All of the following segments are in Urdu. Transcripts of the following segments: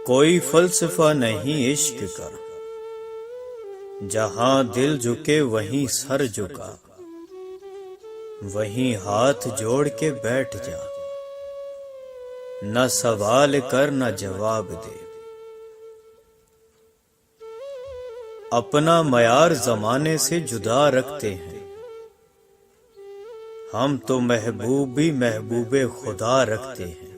کوئی فلسفہ نہیں عشق کا، جہاں دل جھکے وہیں سر جھکا، وہیں ہاتھ جوڑ کے بیٹھ جا، نہ سوال کر نہ جواب دے۔ اپنا معیار زمانے سے جدا رکھتے ہیں، ہم تو محبوب بھی محبوب خدا رکھتے ہیں۔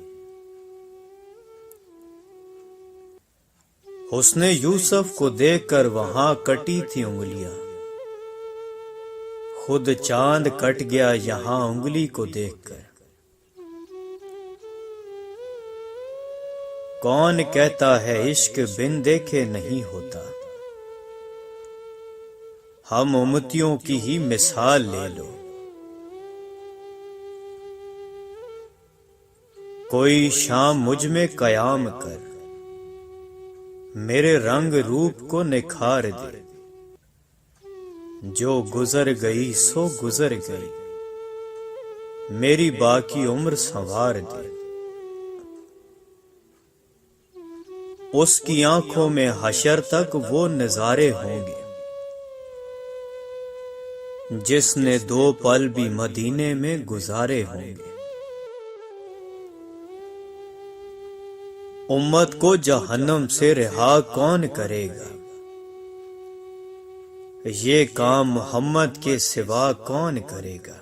حسن یوسف کو دیکھ کر وہاں کٹی تھی انگلیاں، خود چاند کٹ گیا یہاں انگلی کو دیکھ کر۔ کون کہتا ہے عشق بن دیکھے نہیں ہوتا، ہم امتیوں کی ہی مثال لے لو۔ کوئی شام مجھ میں قیام کر، میرے رنگ روپ کو نکھار دے۔ جو گزر گئی سو گزر گئی، میری باقی عمر سنوار دے۔ اس کی آنکھوں میں حشر تک وہ نظارے ہوں گے، جس نے دو پل بھی مدینے میں گزارے ہوں گے۔ امت کو جہنم سے رہا کون کرے گا، یہ کام محمد کے سوا کون کرے گا۔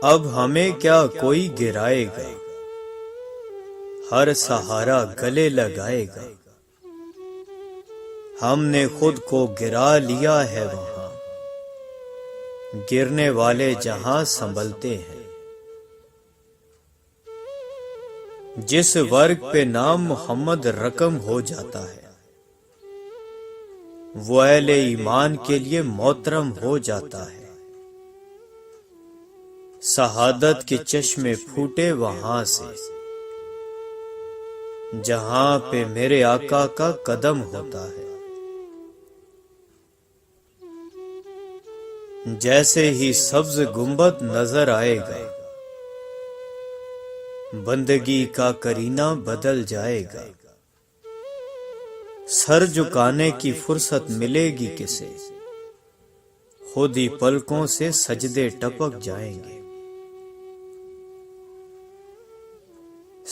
اب ہمیں کیا کوئی گرائے گا، ہر سہارا گلے لگائے گا۔ ہم نے خود کو گرا لیا ہے وہاں، گرنے والے جہاں سنبھلتے ہیں۔ جس ورگ پہ نام محمد رقم ہو جاتا ہے، وہ اہل ایمان کے لیے محترم ہو جاتا ہے۔ شہادت کے چشمے پھوٹے وہاں سے، جہاں پہ میرے آقا کا قدم ہوتا ہے۔ جیسے ہی سبز گنبد نظر آئے گا، بندگی کا کرینہ بدل جائے گا۔ سر جھکانے کی فرصت ملے گی کسے، خود ہی پلکوں سے سجدے ٹپک جائیں گے۔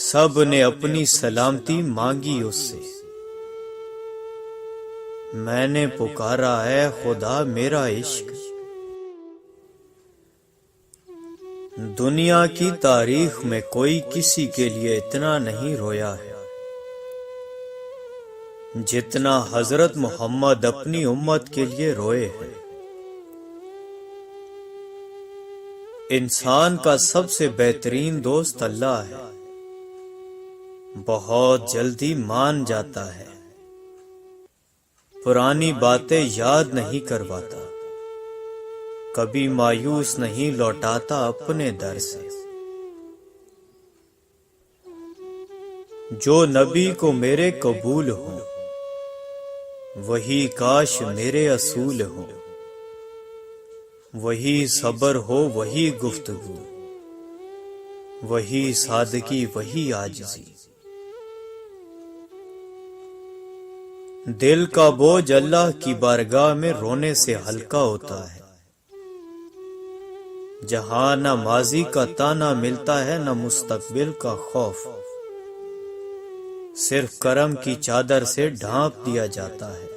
سب نے اپنی سلامتی مانگی اس سے، میں نے پکارا ہے خدا میرا عشق۔ دنیا کی تاریخ میں کوئی کسی کے لیے اتنا نہیں رویا ہے جتنا حضرت محمد اپنی امت کے لیے روئے ہیں۔ انسان کا سب سے بہترین دوست اللہ ہے، بہت جلدی مان جاتا ہے، پرانی باتیں یاد نہیں کرواتا، کبھی مایوس نہیں لوٹاتا اپنے در سے۔ جو نبی کو میرے قبول ہوں، وہی کاش میرے اصول ہوں، وہی صبر ہو وہی گفتگو، وہی سادگی وہی عاجزی۔ دل کا بوجھ اللہ کی بارگاہ میں رونے سے ہلکا ہوتا ہے، جہاں نہ ماضی کا تانا ملتا ہے نہ مستقبل کا خوف، صرف کرم کی چادر سے ڈھانپ دیا جاتا ہے۔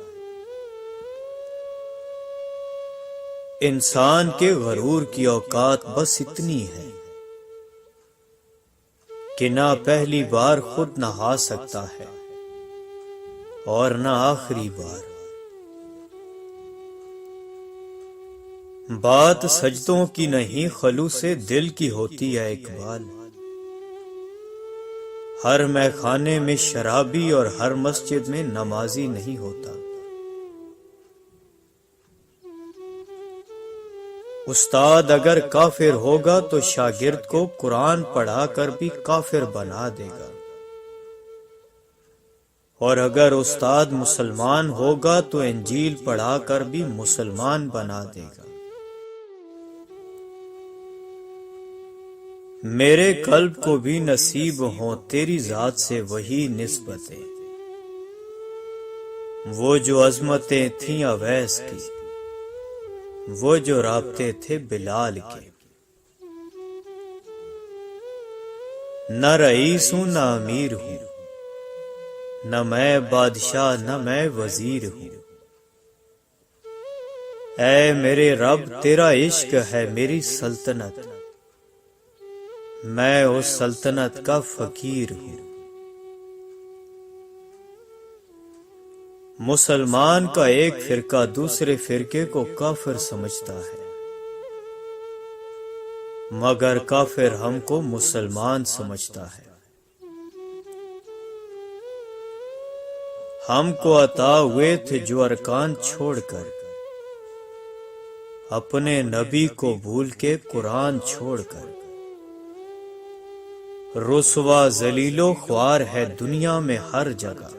انسان کے غرور کی اوقات بس اتنی ہے کہ نہ پہلی بار خود نہا سکتا ہے اور نہ آخری بار۔ بات سجدوں کی نہیں خلوص دل کی ہوتی ہے اقبال، ہر میخانے میں شرابی اور ہر مسجد میں نمازی نہیں ہوتا۔ استاد اگر کافر ہوگا تو شاگرد کو قرآن پڑھا کر بھی کافر بنا دے گا، اور اگر استاد مسلمان ہوگا تو انجیل پڑھا کر بھی مسلمان بنا دے گا۔ میرے قلب کو بھی نصیب ہوں تیری ذات سے وہی نسبتیں، وہ جو عظمتیں تھیں اویس کی، وہ جو رابطے تھے بلال کے۔ نہ رئیس ہوں نہ امیر ہوں، نہ میں بادشاہ نہ میں وزیر ہوں، اے میرے رب تیرا عشق ہے میری سلطنت، میں اس سلطنت کا فقیر ہوں۔ مسلمان کا ایک فرقہ دوسرے فرقے کو کافر سمجھتا ہے، مگر کافر ہم کو مسلمان سمجھتا ہے۔ ہم کو عطا ہوئے تھے جو ارکان چھوڑ کر، اپنے نبی کو بھول کے قرآن چھوڑ کر، رسوا ذلیل و خوار ہے دنیا میں ہر جگہ،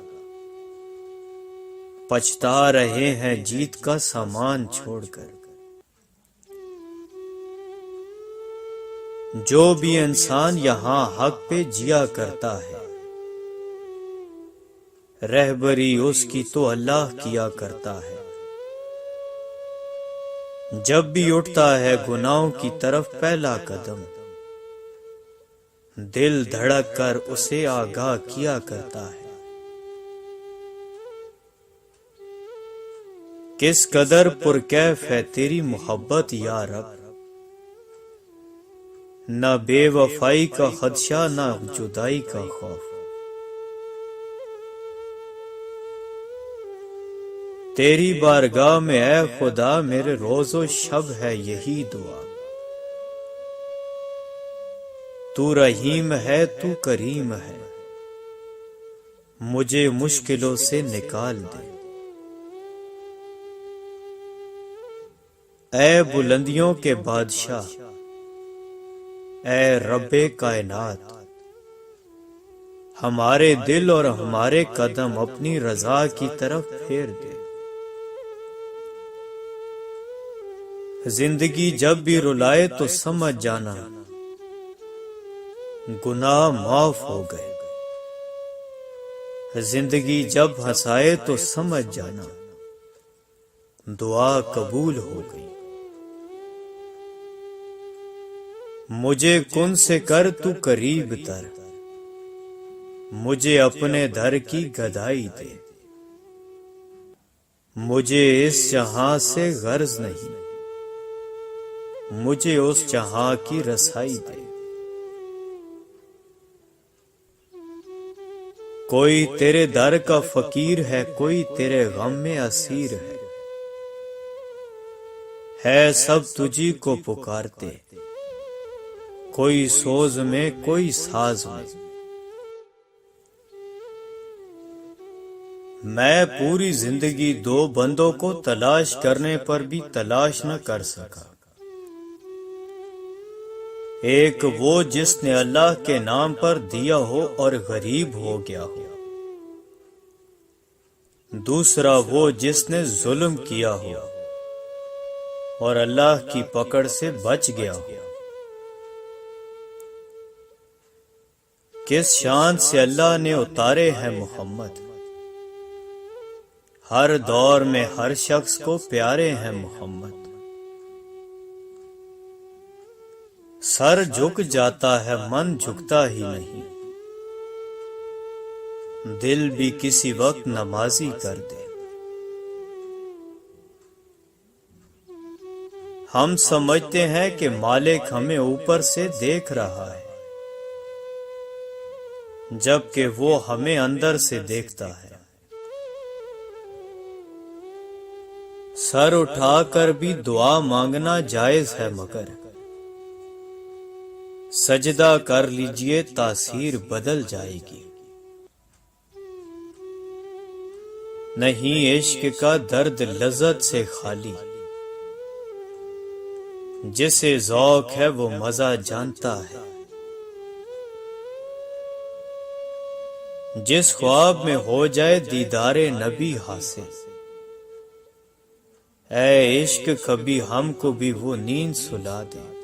پچھتا رہے ہیں جیت کا سامان چھوڑ کر۔ جو بھی انسان یہاں حق پہ جیا کرتا ہے، رہبری اس کی تو اللہ کیا کرتا ہے۔ جب بھی اٹھتا ہے گناہوں کی طرف پہلا قدم، دل دھڑک کر اسے آگاہ کیا کرتا ہے۔ کس قدر پرکیف ہے تیری محبت یا رب، نہ بے وفائی کا خدشہ نہ جدائی کا خوف، تیری بارگاہ میں اے خدا میرے روز و شب ہے یہی دعا، تو رحیم ہے تو کریم ہے، مجھے مشکلوں سے نکال دے۔ اے بلندیوں کے بادشاہ، اے رب کائنات، ہمارے دل اور ہمارے قدم اپنی رضا کی طرف پھیر دے۔ زندگی جب بھی رلائے تو سمجھ جانا گناہ معاف ہو گئے، زندگی جب ہنسائے تو سمجھ جانا دعا قبول ہو گئی۔ مجھے کن سے کر تو قریب تر، مجھے اپنے در کی گدائی دے، مجھے اس جہاں سے غرض نہیں، مجھے اس جہاں کی رسائی دے۔ کوئی تیرے در کا فقیر ہے، کوئی تیرے غم میں اسیر ہے سب تجھی کو پکارتے، کوئی سوز میں کوئی ساز میں۔ میں پوری زندگی دو بندوں کو تلاش کرنے پر بھی تلاش نہ کر سکا، ایک وہ جس نے اللہ کے نام پر دیا ہو اور غریب ہو گیا ہو، دوسرا وہ جس نے ظلم کیا ہو اور اللہ کی پکڑ سے بچ گیا ہو۔ کس شان سے اللہ نے اتارے ہیں محمد، ہر دور میں ہر شخص کو پیارے ہیں محمد۔ سر جھک جاتا ہے من جھکتا ہی نہیں، دل بھی کسی وقت نمازی کر دے۔ ہم سمجھتے ہیں کہ مالک ہمیں اوپر سے دیکھ رہا ہے، جبکہ وہ ہمیں اندر سے دیکھتا ہے۔ سر اٹھا کر بھی دعا مانگنا جائز ہے، مگر سجدہ کر لیجئے تاثیر بدل جائے گی۔ نہیں عشق کا درد لذت سے خالی، جسے ذوق ہے وہ مزہ جانتا ہے۔ جس خواب میں ہو جائے دیدار نبی حاصل، اے عشق کبھی ہم کو بھی وہ نیند سلا دے۔